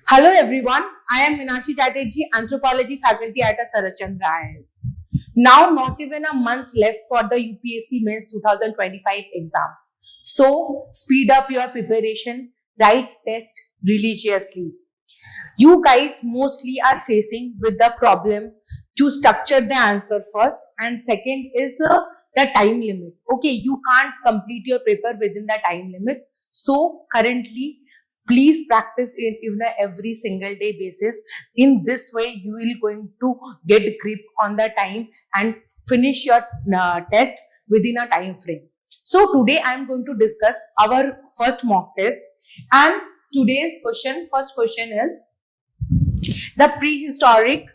Hello everyone, I am Minashi Chatterjee, Anthropology faculty at Sarachandra IIS. Now not even a month left for the UPSC Mains 2025 exam. So speed up your preparation, write test religiously. You guys mostly are facing with the problem to structure the answer first, and second is the time limit. Okay, you can't complete your paper within the time limit. So currently please practice it in a every single day basis. In this way you will going to get grip on the time and finish your test within a time frame. So today I am going to discuss our first mock test, and today's first question is the prehistoric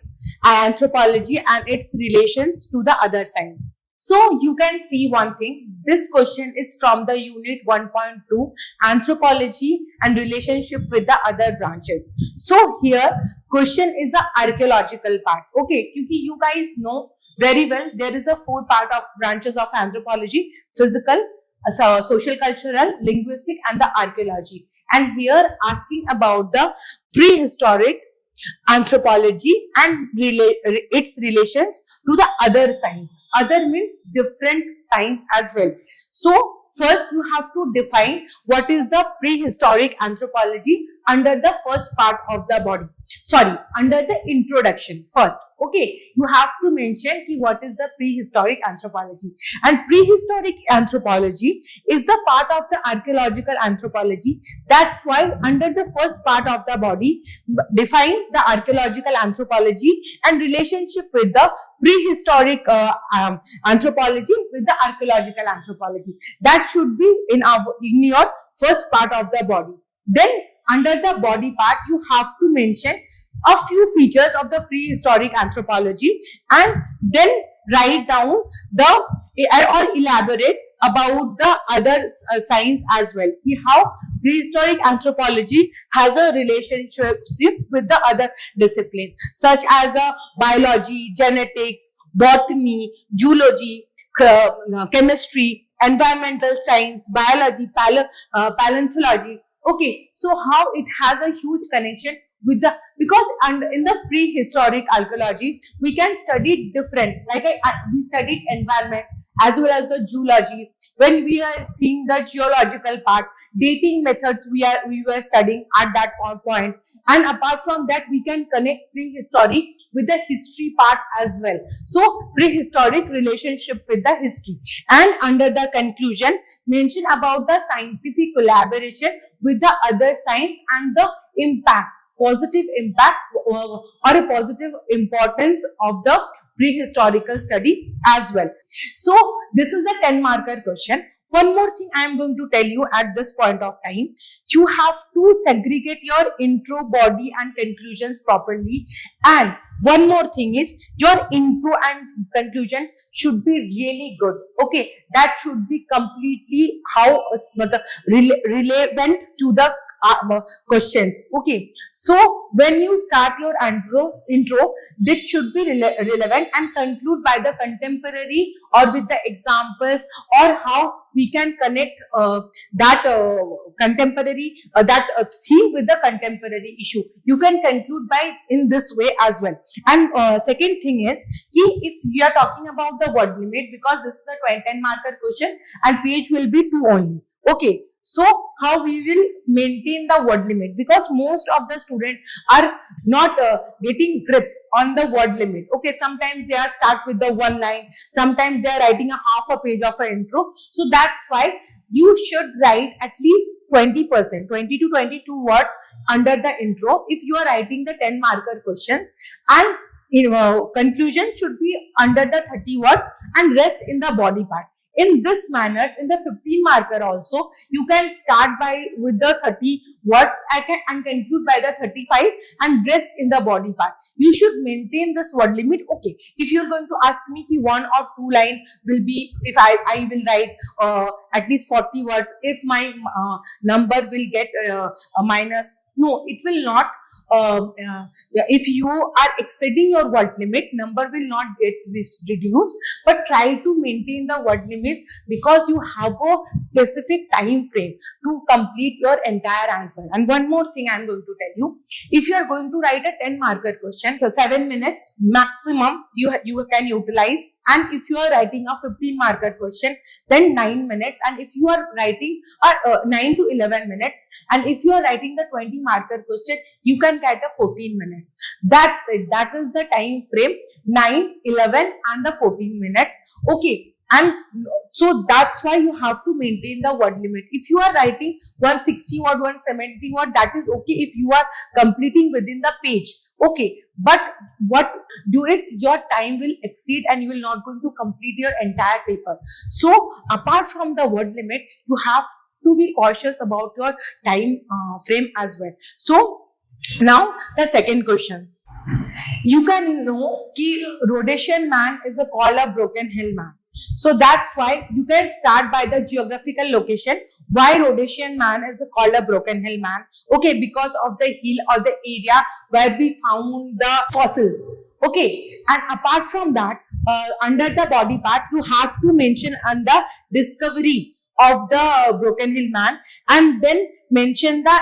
anthropology and its relations to the other science. So you can see one thing, this question is from the unit 1.2 anthropology and relationship with the other branches. So here question is the archaeological part. Okay, because you guys know very well there is a four part of branches of anthropology: physical, social cultural, linguistic and the archaeology. And here asking about the prehistoric anthropology and its relations to the other science. Other means different science as well. So first you have to define what is the prehistoric anthropology under the first part of the body. Sorry, under the introduction first. Okay, you have to mention what is the prehistoric anthropology. And prehistoric anthropology is the part of the archaeological anthropology. That's why under the first part of the body, define the archaeological anthropology and relationship with the prehistoric anthropology with the archaeological anthropology. That should be in your first part of the body. Then under the body part, you have to mention a few features of the prehistoric anthropology, and then write down the or elaborate about the other science as well. How prehistoric anthropology has a relationship with the other disciplines such as biology, genetics, botany, zoology, chemistry, environmental science, biology, paleontology. Okay, so how it has a huge connection with the, because in the prehistoric archaeology we can study different, like we studied environment as well as the zoology. When we are seeing the geological part, dating methods we were studying at that point, and apart from that we can connect prehistoric with the history part as well. So prehistoric relationship with the history, and under the conclusion mention about the scientific collaboration with the other science and the impact, positive impact or a positive importance of the prehistorical study as well. So this is the 10 marker question. One more thing I am going to tell you at this point of time, you have to segregate your intro, body and conclusions properly. And one more thing is your intro and conclusion should be really good. Okay, that should be completely relevant to the questions. Okay, so when you start your intro, this should be relevant, and conclude by the contemporary or with the examples, or how we can connect that contemporary theme with the contemporary issue. You can conclude by in this way as well. And second thing is, if we are talking about the word limit, because this is a 10 marker question and page will be 2 only. Okay, so how we will maintain the word limit, because most of the students are not getting grip on the word limit. Okay, sometimes they are start with the one line, sometimes they are writing a half a page of an intro. So that's why you should write at least 20%, 20 to 22 words under the intro if you are writing the 10 marker questions, and conclusion should be under the 30 words, and rest in the body part. In this manner, in the 15 marker also, you can start by with the 30 words and conclude by the 35, and rest in the body part. You should maintain this word limit. Okay, if you're going to ask me ki 1 or 2 line will be, if I will write at least 40 words, if my number will get a minus. No, it will not. if you are exceeding your word limit, number will not get reduced, but try to maintain the word limit because you have a specific time frame to complete your entire answer. And one more thing I'm going to tell you, if you are going to write a 10 marker question, so 7 minutes maximum you can utilize, and if you are writing a 15 marker question, then 9 minutes, and if you are writing 9 to 11 minutes, and if you are writing the 20 marker question, you can get a 14 minutes. That's it. That is the time frame, 9, 11 and the 14 minutes. Okay. And so that's why you have to maintain the word limit. If you are writing 160 word, 170 word, that is okay if you are completing within the page. Okay. But what do is your time will exceed and you will not going to complete your entire paper. So apart from the word limit, you have to be cautious about your time frame as well. So now the second question. You can know कि Rhodesian man is called a broken hill man. So that's why you can start by the geographical location. Why Rhodesian man is called a broken hill man? Okay, because of the hill or the area where we found the fossils. Okay, and apart from that, under the body part, you have to mention under discovery of the broken hill man, and then mention the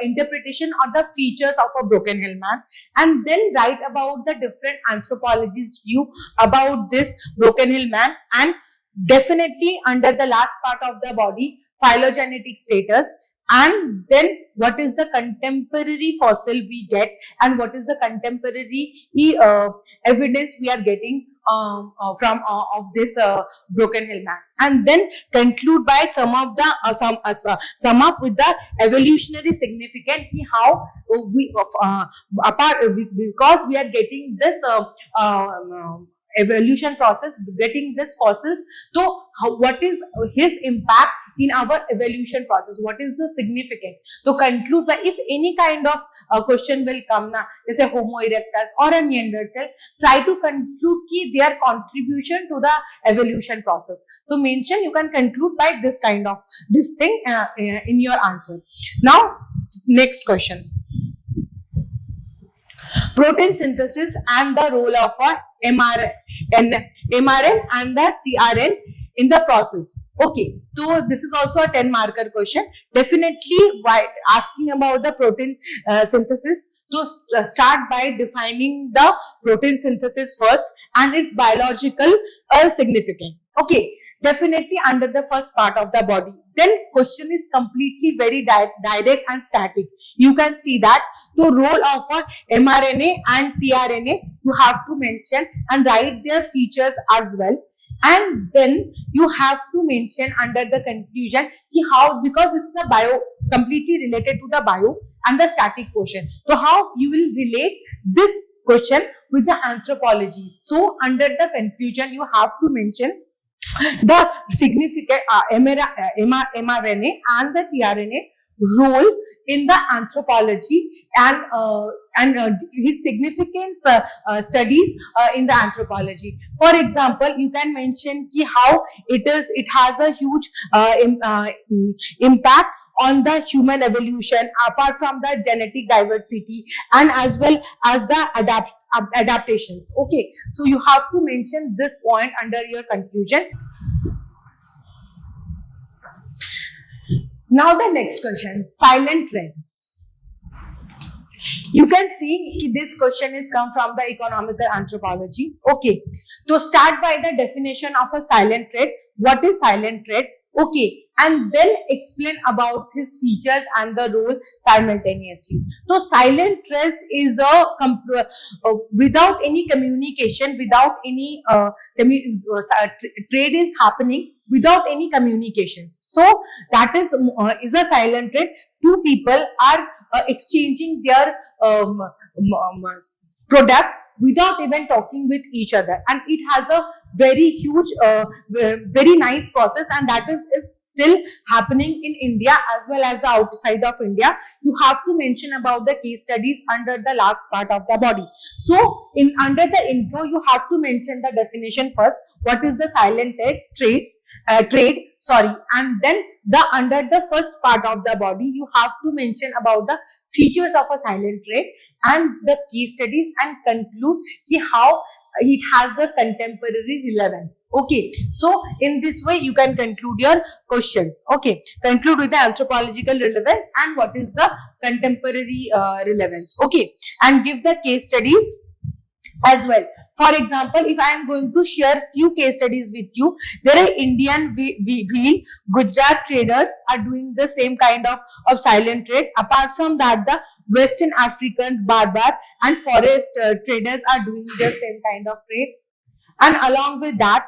interpretation or the features of a broken hill man, and then write about the different anthropologists' view about this broken hill man, and definitely under the last part of the body, phylogenetic status, and then what is the contemporary fossil we get, and what is the contemporary evidence we are getting from of this broken hill man, and then conclude by sum up with the evolutionary significance, how we because we are getting this evolution process, getting this fossils. So what is his impact in our evolution process? What is the significance? So conclude by, if any kind of question will come na, say Homo erectus or a Neanderthal, try to conclude ki their contribution to the evolution process. So mention, you can conclude by this kind of this thing in your answer. Now next question. Protein synthesis and the role of a mRNA and the tRNA in the process. Okay, so this is also a 10 marker question. Definitely, why asking about the protein synthesis, to start by defining the protein synthesis first and its biological significance. Okay, definitely under the first part of the body. Then question is completely very direct and static. You can see that the role of a mRNA and tRNA you have to mention and write their features as well. And then you have to mention under the conclusion how, because this is a bio, completely related to the bio and the static portion. So how you will relate this question with the anthropology. So under the conclusion you have to mention the significant mRNA and the tRNA role in the anthropology and his significant studies in the anthropology. For example, you can mention how it has a huge impact on the human evolution, apart from the genetic diversity and as well as the adaptations. Okay, so you have to mention this point under your conclusion. Now the next question, silent thread. You can see this question is come from the economical anthropology. Okay, to start by the definition of a silent thread. What is silent thread? Okay, and then explain about his features and the role simultaneously. So silent thread is a without any communication, without any trade is happening without any communications. So that is a silent thread. Two people are exchanging their product without even talking with each other, and it has a very huge very nice process, and that is still happening in India as well as the outside of India. You have to mention about the case studies under the last part of the body. So in under the intro you have to mention the definition first, what is the silent trade, and then the under the first part of the body you have to mention about the features of a silent trait, and the case studies, and conclude how it has a contemporary relevance. Okay, so in this way you can conclude your questions. Okay, conclude with the anthropological relevance and what is the contemporary relevance. Okay, and give the case studies as well. For example, if I am going to share few case studies with you, there are Indian wheel, Gujarat traders are doing the same kind of silent trade. Apart from that, the Western African barbar and forest traders are doing the same kind of trade. And along with that,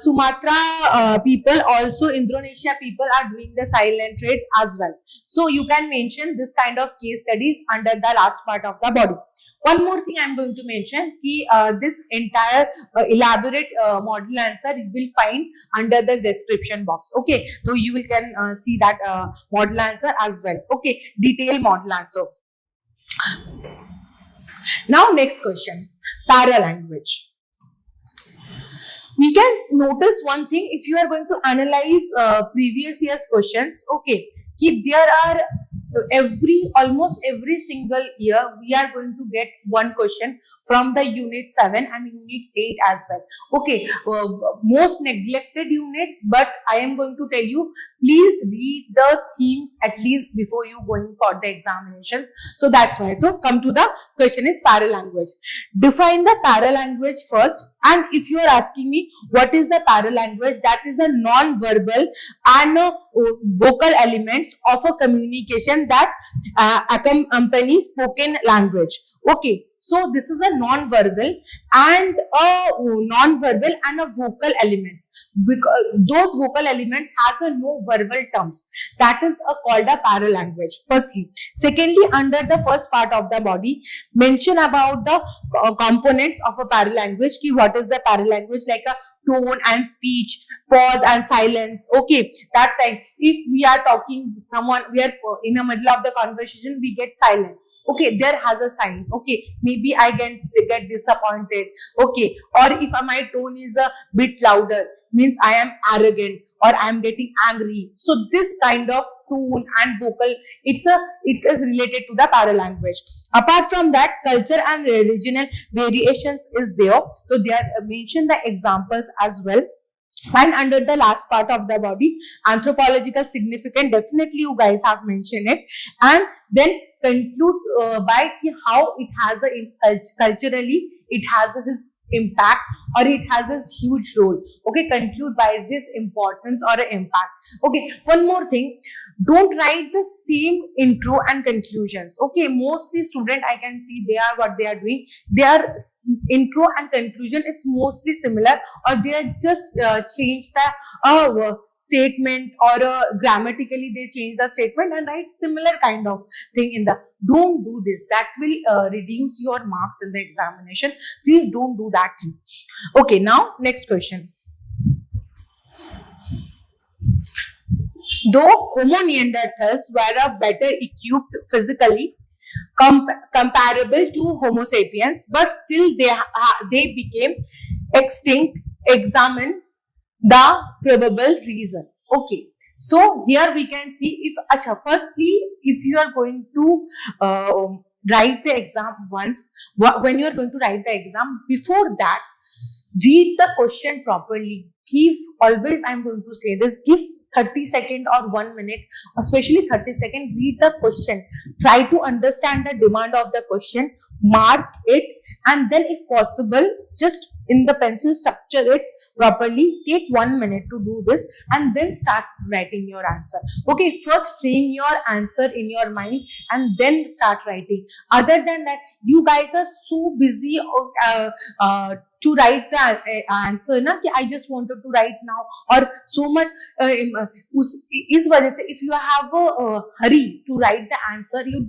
Sumatra people, also Indonesia people are doing the silent trade as well. So you can mention this kind of case studies under the last part of the body. One more thing I am going to mention, this entire elaborate model answer you will find under the description box. Okay, so you will can see that model answer as well. Okay, detailed model answer. Now next question, paralanguage. We can notice one thing if you are going to analyze previous year's questions. Okay, there are almost every single year we are going to get one question from the unit 7 and unit 8 as well. Okay, most neglected units, but I am going to tell you, please read the themes at least before you going for the examinations. So that's why. So come to the question is paralanguage. Define the paralanguage first. And if you are asking me what is the paralanguage, that is a non-verbal and vocal elements of a communication that accompany spoken language. Okay, so this is a non-verbal and a vocal elements. Because those vocal elements has a no verbal terms. That is called a paralanguage. Firstly, secondly, under the first part of the body, mention about the components of a paralanguage. What is the paralanguage? Like a tone and speech, pause and silence. Okay, that time if we are talking someone, we are in the middle of the conversation, we get silent. Okay, there has a sign. Okay, maybe I get disappointed. Okay, or if my tone is a bit louder, means I am arrogant or I am getting angry. So this kind of tone and vocal, it is related to the paralanguage. Apart from that, culture and regional variations is there. So they are mentioned the examples as well. And under the last part of the body, anthropological significance, definitely you guys have mentioned it. And then conclude by how it has culturally, it has this impact or it has this huge role. Okay, conclude by this importance or impact. Okay, one more thing, don't write the same intro and conclusions. Okay, mostly student I can see what they are doing, their intro and conclusion, it's mostly similar, or they are just change the statement, or grammatically they change the statement and write similar kind of thing in the. Don't do this, that will reduce your marks in the examination. Please don't do that thing. Okay, now next question. Though Homo neanderthals were better equipped physically, comparable to Homo sapiens, but still they became extinct. Examine the probable reason. Okay, so here we can see firstly, if you are going to write the exam once, when you are going to write the exam, before that, read the question properly. Always I am going to say this, give 30 seconds or 1 minute, especially 30 seconds, read the question. Try to understand the demand of the question, mark it, and then if possible, just in the pencil structure it properly. Take 1 minute to do this and then start writing your answer. Okay, first frame your answer in your mind and then start writing. Other than that, you guys are so busy to write the answer na, कि I just wanted to write now, or so much इस वजह से if you have a hurry to write the answer, you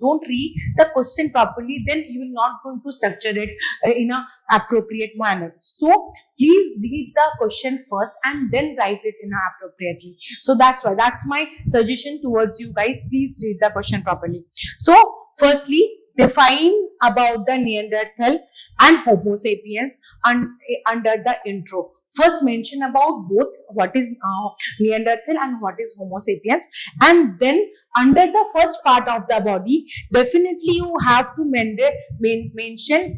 don't read the question properly, then you will not going to structure it in a appropriate manner. So please read the question first and then write it in appropriately. So that's why, that's my suggestion towards you guys. Please read the question properly. So firstly, define about the Neanderthal and Homo sapiens under the intro. first mention about both what is Neanderthal and what is Homo sapiens, and then under the first part of the body, definitely you have to mention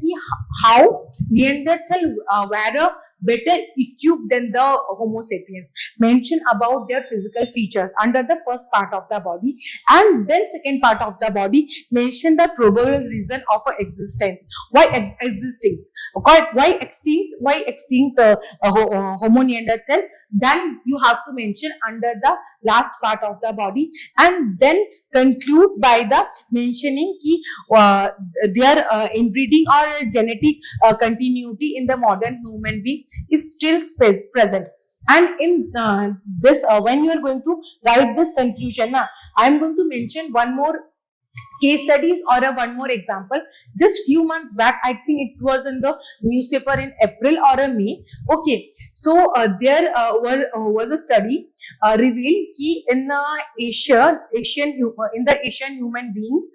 how Neanderthal were better equipped than the Homo sapiens. Mention about their physical features under the first part of the body, and then second part of the body, mention the probable reason of existence. Why existence? Why extinct Homo Neanderthal? Then you have to mention under the last part of the body, and then conclude by the mentioning their inbreeding or genetic continuity in the modern human beings is still present. And in this, when you are going to write this conclusion, I am going to mention one more case studies or one more example. Just few months back, I think it was in the newspaper in April or May. Okay, so there was a study revealed ki in the Asian human beings,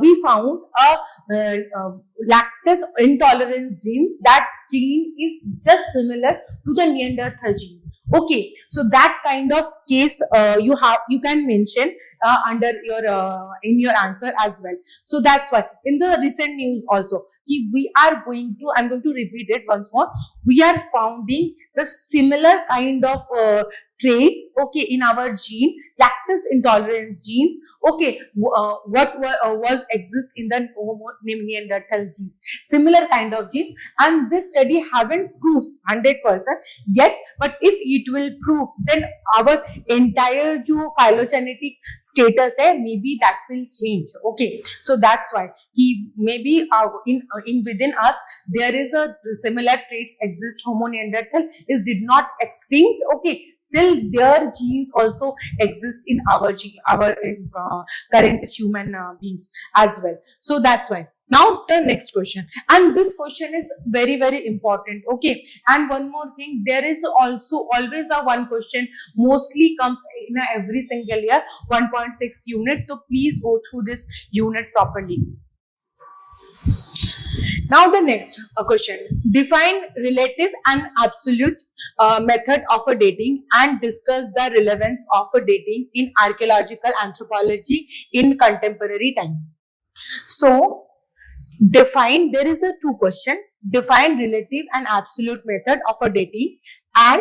we found a lactose intolerance genes. That gene is just similar to the Neanderthal gene. Okay, so that kind of case you can mention under your in your answer as well. So that's why in the recent news also, I'm going to repeat it once more. We are finding the similar kind of traits, okay, in our gene, lactose intolerance genes, okay, was exist in the Homo Neanderthal genes, similar kind of genes, and this study haven't proved 100% yet, but if it will prove, then our entire phylogenetic status maybe that will change. Okay, so that's why maybe in within us there is a similar traits exist. Homo Neanderthal did not extinct, okay, still their genes also exist in our current human beings as well. So that's why. Now the next question, and this question is very, very important. Okay, and one more thing, there is also always a one question, mostly comes in every single year, 1.6 unit. So please go through this unit properly. Now the next question, define relative and absolute method of a dating and discuss the relevance of a dating in archaeological anthropology in contemporary time. So define, there is a two question, define relative and absolute method of a dating and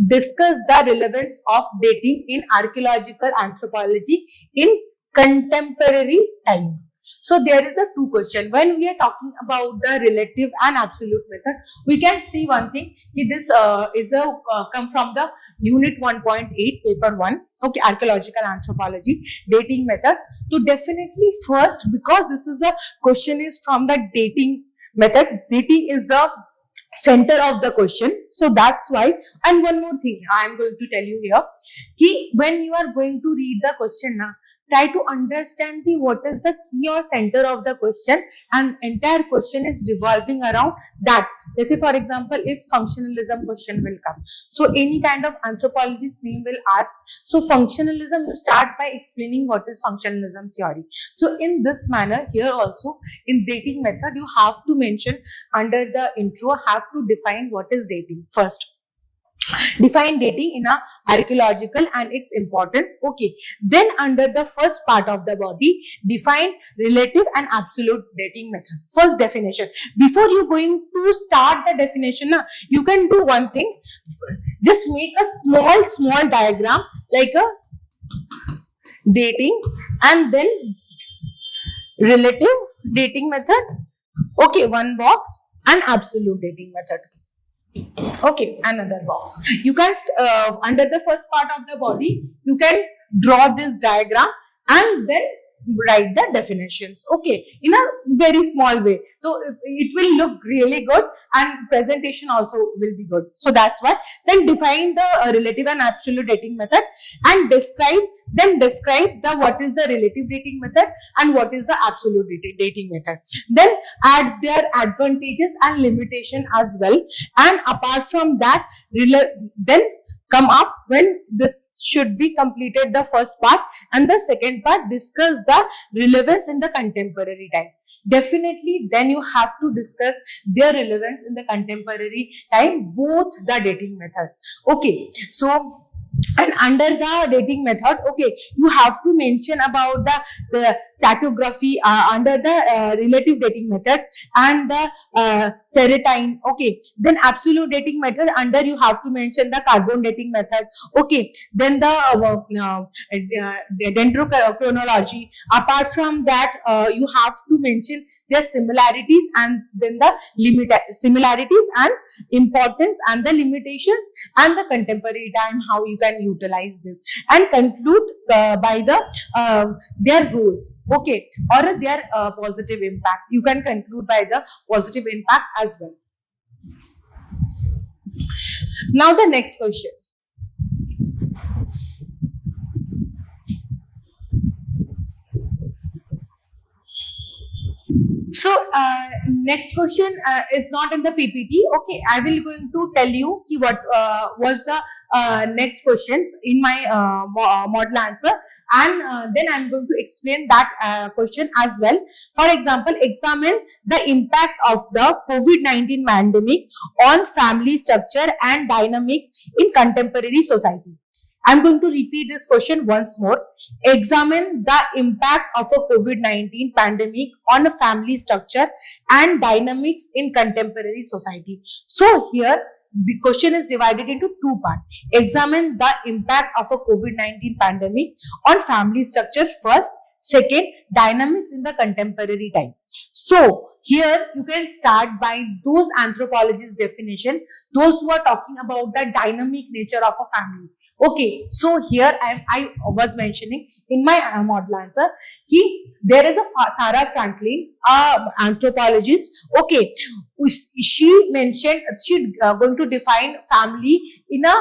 discuss the relevance of dating in archaeological anthropology in contemporary time. So there is a two question. When we are talking about the relative and absolute method, we can see one thing, this is a come from the unit 1.8 paper 1, okay, archaeological anthropology dating method. So definitely first, because this is a question is from the dating method, dating is the center of the question, so that's why. And one more thing I am going to tell you here, when you are going to read the question, try to understand what is the key or center of the question, and entire question is revolving around that. Let's say for example, if functionalism question will come, so any kind of anthropologist name will ask, so functionalism, you start by explaining what is functionalism theory. So in this manner here also in dating method, you have to mention under the intro, have to define what is dating first. Define dating in a archaeological and its importance. Okay, then under the first part of the body, define relative and absolute dating method. First definition. Before you going to start the definition, you can do one thing. Just make a small diagram like a dating and then relative dating method. Okay, one box, and absolute dating method. Okay, another box. You can under the first part of the body, you can draw this diagram and then write the definitions. Okay, in a very small way, so it will look really good and presentation also will be good. So that's why. Then define the relative and absolute dating method and describe the what is the relative dating method and what is the absolute dating method. Then add their advantages and limitation as well, and apart from that, then come up when this should be completed the first part, and the second part discuss the relevance in the contemporary time. definitely then you have to discuss their relevance in the contemporary time, both the dating methods. Okay, so and under the dating method, okay, you have to mention about the stratigraphy under the relative dating methods and the serotyne. Okay, then absolute dating method, under you have to mention the carbon dating method. Okay, then the dendrochronology. Apart from that, you have to mention their similarities and then the similarities and importance and the limitations and the contemporary time, how you can utilize this, and conclude by the their rules, okay, or their positive impact. You can conclude by the positive impact as well. Now the next question. So next question is not in the PPT. Okay, I will going to tell you what was the next questions in my model answer, and then I'm going to explain that question as well. For example, examine the impact of the COVID-19 pandemic on family structure and dynamics in contemporary society. I'm going to repeat this question once more. Examine the impact of a COVID-19 pandemic on a family structure and dynamics in contemporary society. So here the question is divided into two parts. Examine the impact of a COVID-19 pandemic on family structure first. Second, dynamics in the contemporary time. So here you can start by those anthropologists' definition, those who are talking about the dynamic nature of a family. Okay, so here I was mentioning in my model answer कि there is a Sarah Franklin, anthropologist. Okay, she mentioned she going to define family in a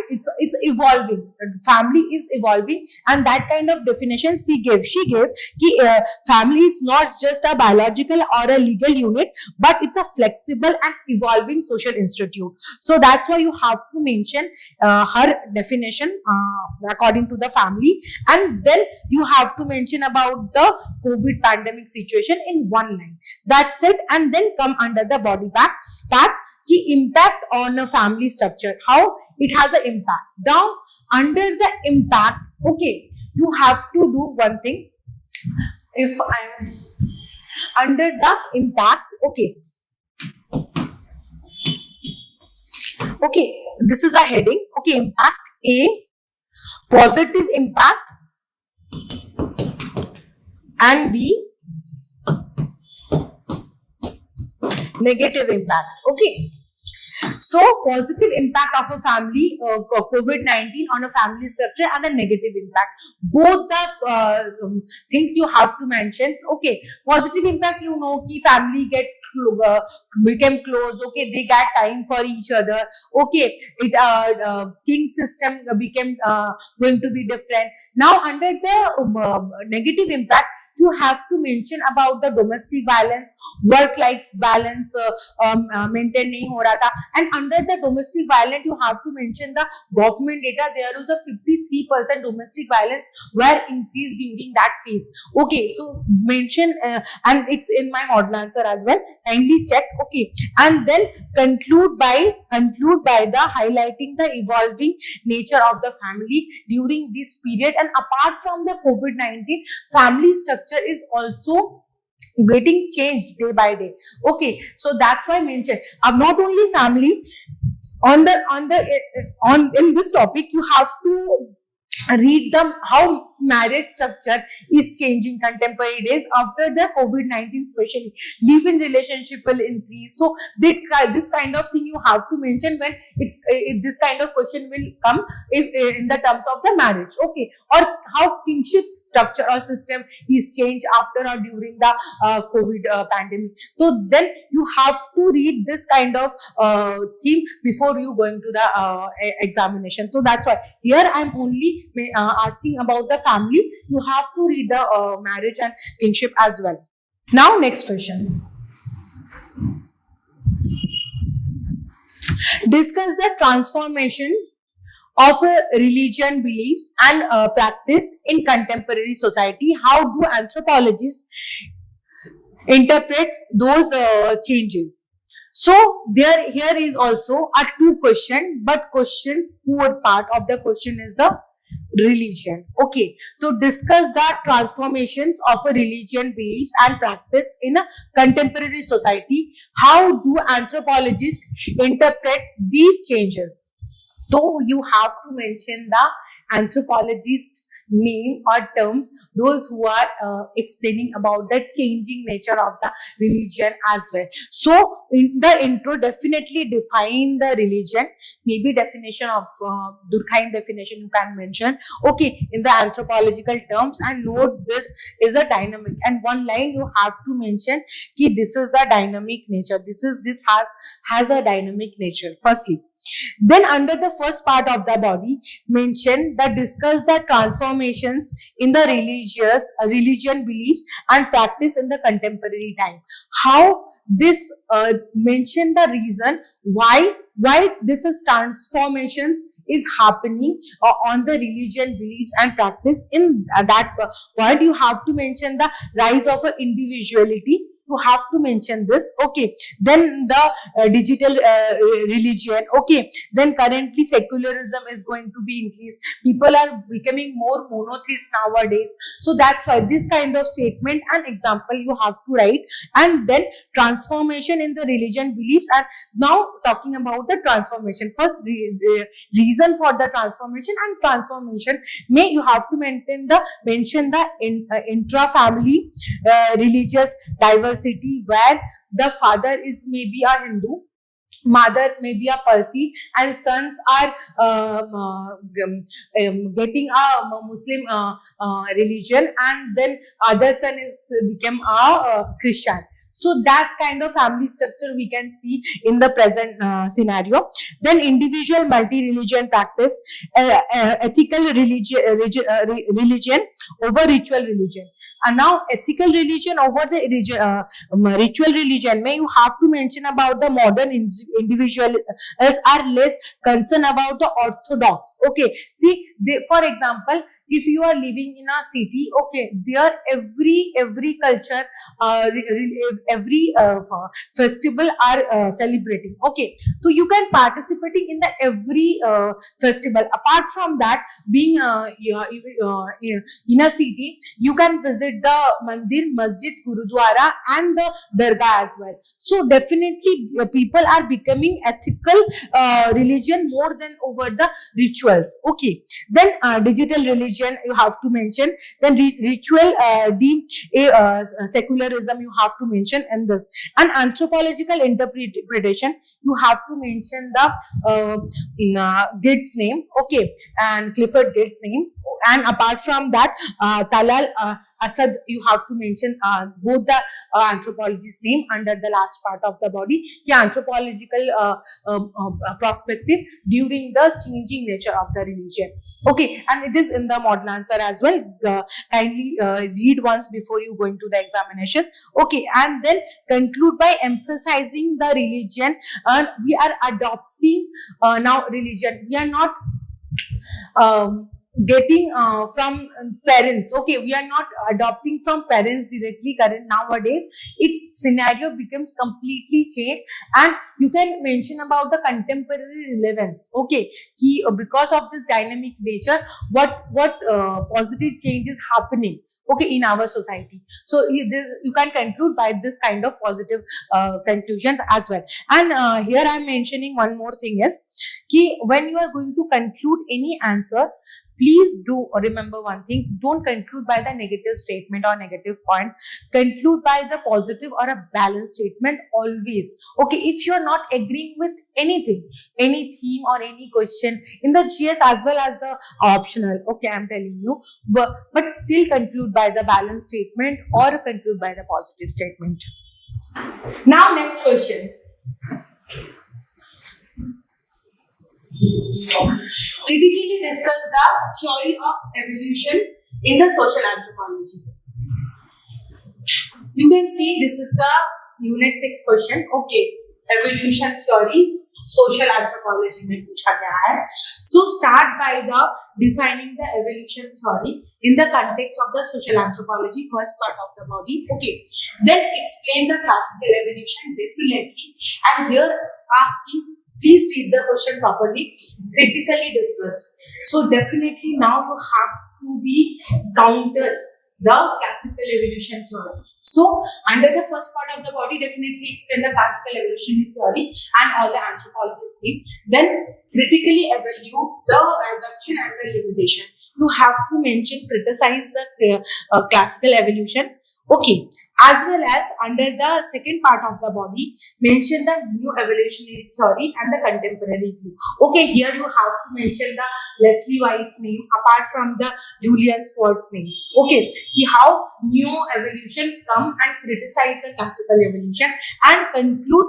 it's evolving. Family is evolving, and that kind of definition she gave. She gave कि family is not just a biological or a legal unit, but it's a flexible and evolving social institute. So that's why you have to mention her definition according to the family, and then you have to mention about the COVID pandemic situation in one line. That's it, and then come under the body part ki impact on a family structure, how it has an impact. Now under the impact, okay, you have to do one thing. If I'm under the impact, okay, this is a heading. Okay, impact A, positive impact, and B, negative impact. Okay, so positive impact of a family COVID-19 on a family structure and the negative impact, both the things you have to mention. Okay, positive impact, you know, ki family became close. Okay, they got time for each other. Okay, it king system became going to be different. Now under the negative impact, you have to mention about the domestic violence, work-life balance maintain नहीं हो रहा था, and under the domestic violence you have to mention the government data. There is a 53% domestic violence were increased during that phase. Okay, so mention and it's in my model answer as well. Kindly check. Okay, and then conclude by the highlighting the evolving nature of the family during this period, and apart from the COVID-19, family structure is also getting changed day by day. Okay, so that's why I mentioned not only family on in this topic, you have to read them how marriage structure is changing contemporary days after the COVID-19, especially live-in relationship will increase. So this kind of thing you have to mention when this kind of question will come in the terms of the marriage. Okay, or how kingship structure or system is changed after or during the COVID pandemic. So then you have to read this kind of thing before you go into the examination. So that's why here I'm only asking about the family. You have to read the marriage and kinship as well. Now next question. Discuss the transformation of religion, beliefs and practice in contemporary society. How do anthropologists interpret those changes. So here is also a two question, but question 4 part of the question is the religion. Okay, to discuss the transformations of a religion, beliefs and practice in a contemporary society, how do anthropologists interpret these changes? So you have to mention the anthropologist name or terms, those who are explaining about the changing nature of the religion as well. So in the intro, definitely define the religion, maybe definition of Durkheim definition you can mention, okay, in the anthropological terms, and note this is a dynamic, and one line you have to mention ki this is a dynamic nature, this has a dynamic nature firstly. Then under the first part of the body, mention that discuss the transformations in the religion beliefs and practice in the contemporary time. How this mention the reason why this is transformations is happening on the religion beliefs and practice. In that point you have to mention the rise of individuality, you have to mention this, okay. Then the digital religion, okay. Then currently secularism is going to be increased, people are becoming more monotheist nowadays, so that's why this kind of statement and example you have to write. And then transformation in the religion beliefs, and now talking about the transformation, first reason for the transformation and transformation, may you have to mention the intra family religious diversity, where the father is maybe a Hindu, mother may be a Parsi, and sons are getting a Muslim religion, and then other son is become a Christian. So that kind of family structure we can see in the present scenario. Then individual multi-religion practice, ethical religion over ritual religion. And now ethical religion over the ritual religion, may you have to mention about the modern individuals are less concerned about the orthodox, okay. See, for example, if you are living in a city, okay, there every culture, every festival are celebrating, okay. So you can participating in the every festival. Apart from that, being in a city, you can visit the mandir, masjid, gurudwara and the dargah as well. So definitely people are becoming ethical religion more than over the rituals, okay. Then digital religion you have to mention, then ritual secularism you have to mention, and this, and anthropological interpretation you have to mention the Gidd's name, okay, and Clifford Gidd's name. And apart from that, Talal Asad, you have to mention both the anthropologist's name under the last part of the body, ki anthropological perspective during the changing nature of the religion, okay. And it is in the model answer as well, kindly read once before you go into the examination, okay. And then conclude by emphasizing the religion, we are adopting now religion, we are not getting from parents, okay, we are not adopting from parents directly. Current nowadays its scenario becomes completely changed, and you can mention about the contemporary relevance, okay, because of this dynamic nature, what positive change is happening, okay, in our society. So you can conclude by this kind of positive conclusions as well. And here I am mentioning one more thing is ki when you are going to conclude any answer, please do remember one thing, don't conclude by the negative statement or negative point, conclude by the positive or a balanced statement always, okay. If you are not agreeing with anything, any theme or any question in the GS as well as the optional, okay, I'm telling you, but still conclude by the balanced statement or conclude by the positive statement. Now next question. Critically discuss the theory of evolution in the social anthropology. You can see this is the unit 6 question, okay. evolution theory social anthropology में पूछा गया है. So start by the defining the evolution theory in the context of the social anthropology, first part of the body. Okay, then explain the classical evolution definitely, and here asking please read the question properly, critically discuss. So definitely now you have to be counter the classical evolution theory. So under the first part of the body, definitely explain the classical evolutionary theory and all the anthropologists need. Then critically evaluate the assumption and the limitation. You have to mention, criticize the classical evolution. Okay, as well as under the second part of the body, mention the new evolutionary theory and the contemporary view. Okay, here you have to mention the Leslie White name apart from the Julian Schwartz names. Okay, how new evolution come and criticize the classical evolution and conclude.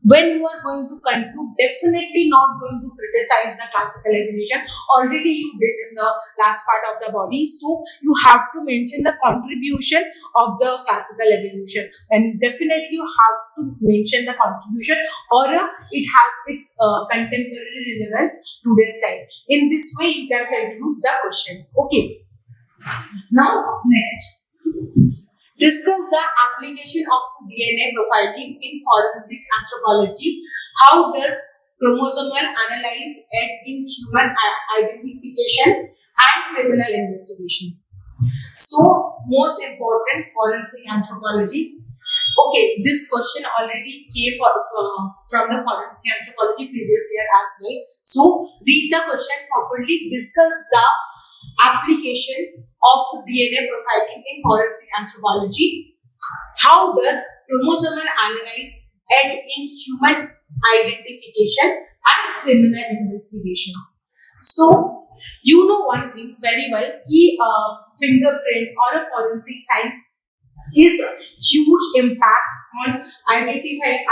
When you are going to conclude, definitely not going to criticize the classical evolution. Already you did in the last part of the body. So you have to mention the contribution of the classical evolution, and definitely you have to mention the contribution or it has its contemporary relevance today's time. In this way, you can conclude the questions. Okay. Now next. Discuss the application of DNA profiling in forensic anthropology. How does chromosomal analysis aid in human identification and criminal investigations? So, most important, forensic anthropology. Okay, this question already came from the forensic anthropology previous year as well. So, read the question properly, discuss the application of DNA profiling in forensic anthropology. How does chromosomal analysis aid in human identification and criminal investigations? So, you know one thing very well, key fingerprint or a forensic science is a huge impact on identifying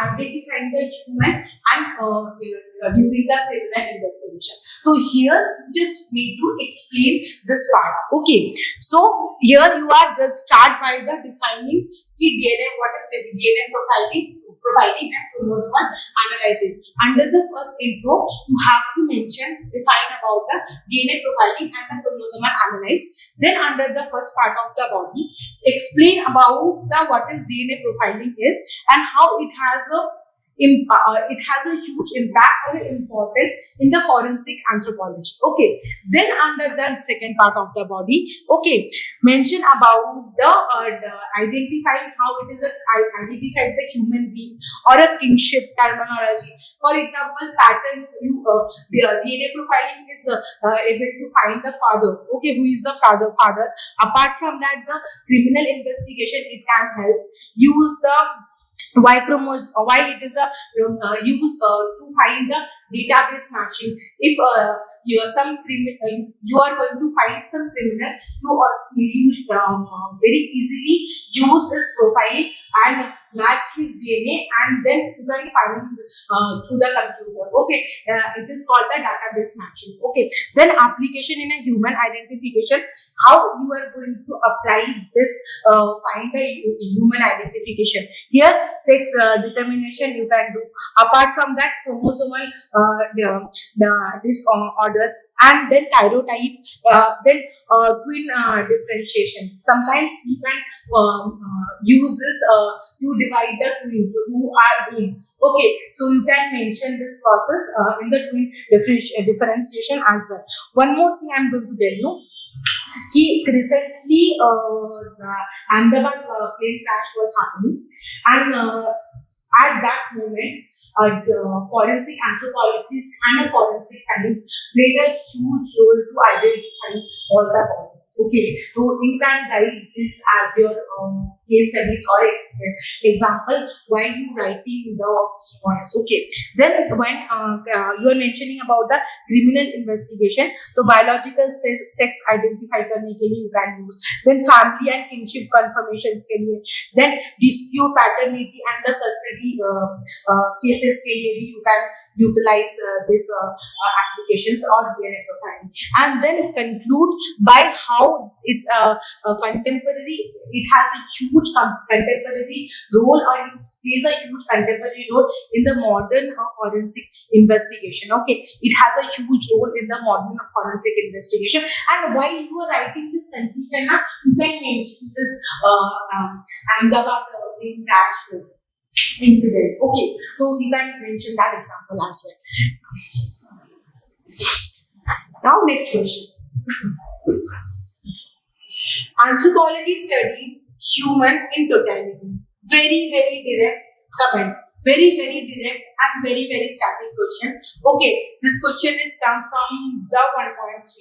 the human and during the criminal investigation. So here you just need to explain this part. Okay, so here you are just start by the defining the DNA, what is DNA profiling and chromosomal analysis. Under the first intro, you have to define about the DNA profiling and the chromosomal analysis. Then under the first part of the body, explain about the what is DNA profiling is and how it has a huge impact or importance in the forensic anthropology. Okay, then under the second part of the body, okay, mention about the identifying how it is identify the human being or a kinship terminology. For example, pattern the DNA profiling is able to find the father. Okay, who is the father? Apart from that, the criminal investigation, it can help use the why it is a use to find the database matching. If you are you are going to find some criminal, you use very easily use his profile and match his DNA, and then you can find through the computer. Okay, it is called the database matching. Okay, then application in a human identification. How you are going to apply this find a human identification? Here, sex determination you can do. Apart from that, chromosomal disorders, and then tyrotype, then twin differentiation. Sometimes you can use this to divide the twins who are twin. Okay, so you can mention this process in the twin differentiation as well. One more thing I am going to tell you. Recently, Ahmedabad plane crash was happening, and at that moment, forensic anthropologists and forensic science played a huge role to identify all the bodies. Okay, so you can write this as your case studies or example while you writing the points. Okay, then when you are mentioning about the criminal investigation, so biological sex identify करने के लिए you can use. Then family and kinship confirmations के लिए, then dispute paternity and the custody cases के लिए भी you can utilize this applications or DNA profiling, and then conclude by how it's contemporary. It has a huge contemporary role, or it plays a huge contemporary role in the modern forensic investigation. Okay, it has a huge role in the modern forensic investigation. And while you are writing this conclusion, you can mention this Ahmedabad plane crash incident. Okay, so you can mention that example as well. Now, next question. Anthropology studies human in totality. Very, very direct comment. Very, very direct and very, very static question. Okay, this question is come from the 1.3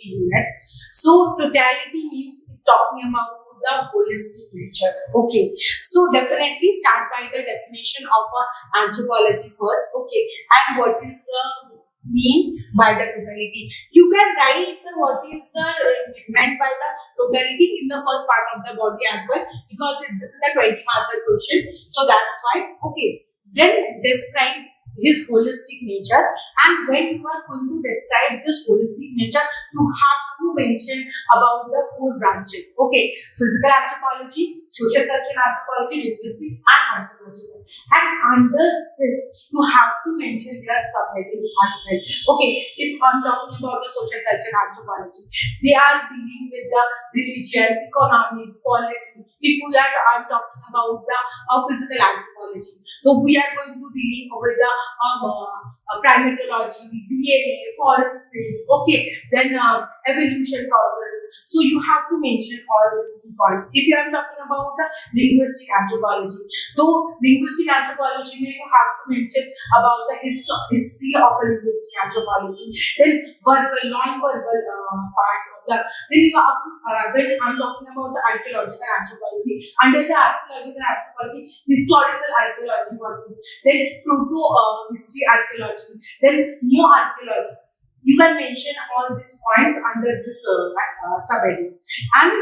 unit. So, totality means it's talking about the holistic nature. Okay, so definitely start by the definition of anthropology first. Okay, and what is the mean by the totality? You can write what is the meant by the totality in the first part of the body as well, because this is a 20-marker question. So that's why. Okay, then describe his holistic nature, and when you are going to describe this holistic nature, you have to mention about the 4 branches. Okay, physical anthropology, social cultural anthropology, linguistic and anthropological. And under this, you have to mention their subheadings as well. Okay, if I'm talking about the social cultural anthropology, they are dealing with the religion, economics, politics. If I'm talking about the physical anthropology, so we are going to dealing with the primatology, DNA, forensic, okay, then evolution process. So you have to mention all these key points. If you are talking about the linguistic anthropology, so linguistic anthropology, you have to mention about the history of a linguistic anthropology, then verbal, non-verbal parts of the. Then you have to, when I'm talking about the archaeological anthropology, under the archaeological anthropology, historical archaeology, what is, then proto-history archaeology, then new archaeology. You can mention all these points under this subheadings, and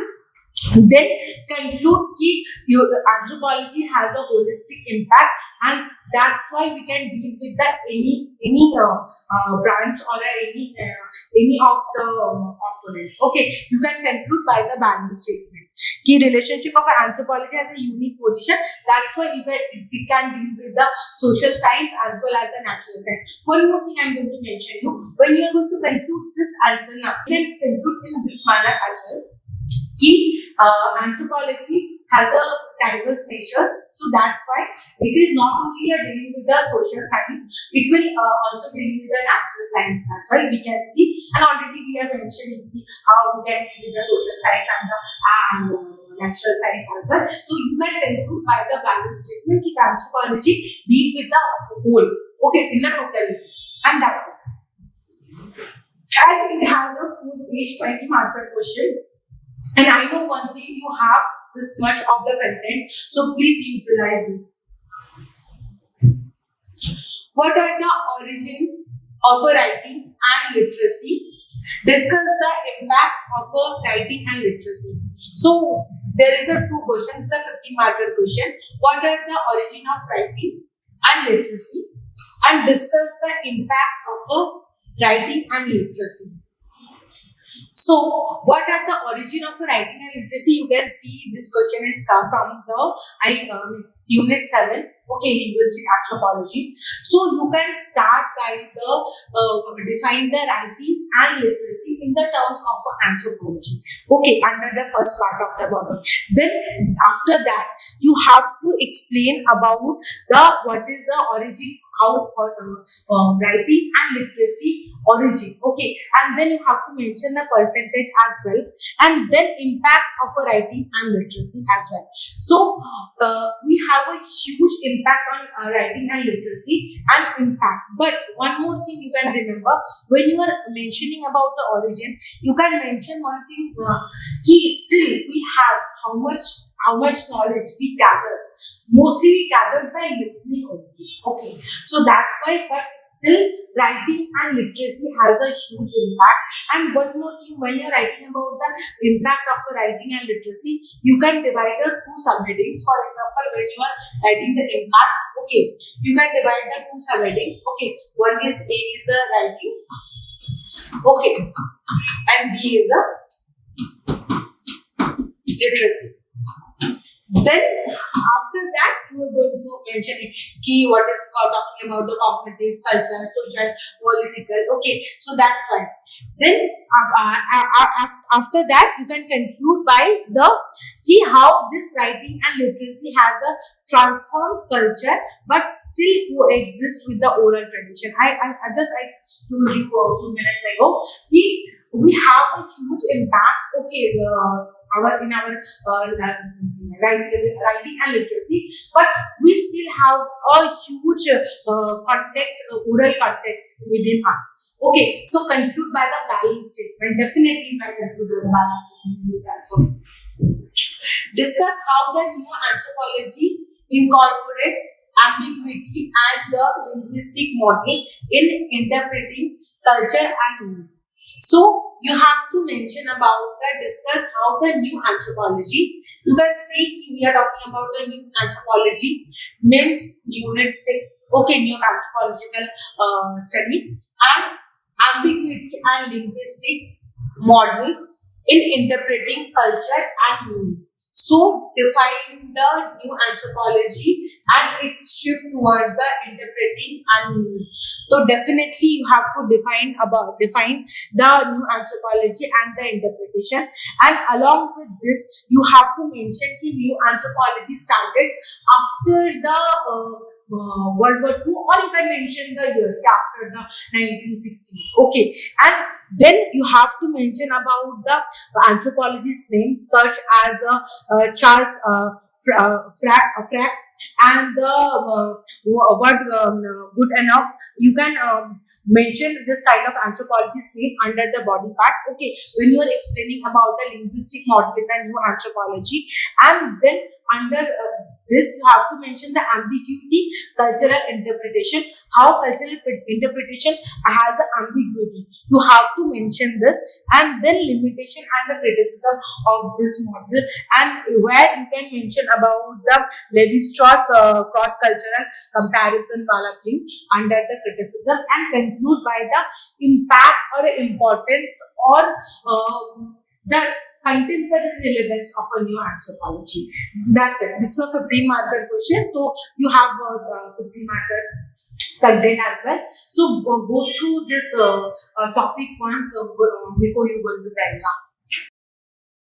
then conclude that anthropology has a holistic impact, and that's why we can deal with that any branch or any of the components. Okay, you can conclude by the balance statement. Key relationship of anthropology has a unique position. That's why it can deal with the social science as well as the natural science. One more thing I'm going to mention you, when you are going to conclude this answer now, you can conclude in this manner as well. Key anthropology has a diverse natures, so that's why it is not only dealing with the social science, it will also dealing with the natural science as well. We can see, and already we have mentioned how we can deal with the social science and the natural science as well. So you can conclude by the balance statement that anthropology deals with the whole, okay, in the totality, and that's it. And it has a full page 20-marker question. And I know one thing, you have this much of the content, so please utilize this. What are the origins of a writing and literacy? Discuss the impact of a writing and literacy. So there is a 2 questions, it's a 15-marker question. What are the origin of writing and literacy? And discuss the impact of a writing and literacy. So, what are the origin of writing and literacy? You can see this question has come from the unit 7, okay, linguistic anthropology. So, you can start by the define the writing and literacy in the terms of anthropology, okay, under the first part of the body. Then, after that, you have to explain about what is the origin, how writing and literacy origin, okay, and then you have to mention the percentage as well, and then impact of a writing and literacy as well. So we have a huge impact on writing and literacy and impact. But one more thing you can remember, when you are mentioning about the origin, you can mention one thing, still we have how much knowledge we gather. Mostly we gathered by listening only. Okay, so that's why, but still writing and literacy has a huge impact. And one more thing, when you're writing about the impact of writing and literacy, you can divide the 2 subheadings. For example, when you are writing the impact, Okay, you can divide the two subheadings. Okay, one is A is a writing. Okay, and B is a literacy. Then after that, you are going to mention key what is talking about the cognitive, culture, social, political. Okay, so that's fine. Then after that, you can conclude by the key how this writing and literacy has a transformed culture, but still coexist with the oral tradition. I told you a few minutes ago. Key we have a huge impact. Okay, in our writing and literacy, but we still have a huge context, oral context within us. Okay, so conclude by the balance statement. Definitely, by conclude by the balance statement is also. Discuss how the new anthropology incorporate ambiguity and the linguistic model in interpreting culture and meaning. So you have to mention about the discuss how the new anthropology. You can see we are talking about the new anthropology means unit 6. Okay, new anthropological study and ambiguity and linguistic model in interpreting culture and meaning. So define the new anthropology and its shift towards the interpreting and meaning. So definitely you have to define the new anthropology and the interpretation. And along with this, you have to mention the new anthropology started after the World War II, or you can mention the year after the 1960s. Okay, and then you have to mention about the anthropologist's name, such as Charles Frack, and the word good enough. You can mention this kind of anthropologist's name under the body part. Okay, when you are explaining about the linguistic model in the new anthropology, and then under this you have to mention the ambiguity, cultural interpretation, how cultural interpretation has ambiguity. You have to mention this, and then limitation and the criticism of this model, and where you can mention about the Levi-Strauss cross-cultural comparison wala thing under the criticism, and conclude by the impact or importance or the contemporary relevance of a new anthropology. That's it. This is a 15 marker question. So you have 15 marker content as well. So go through this topic once before you go into the exam.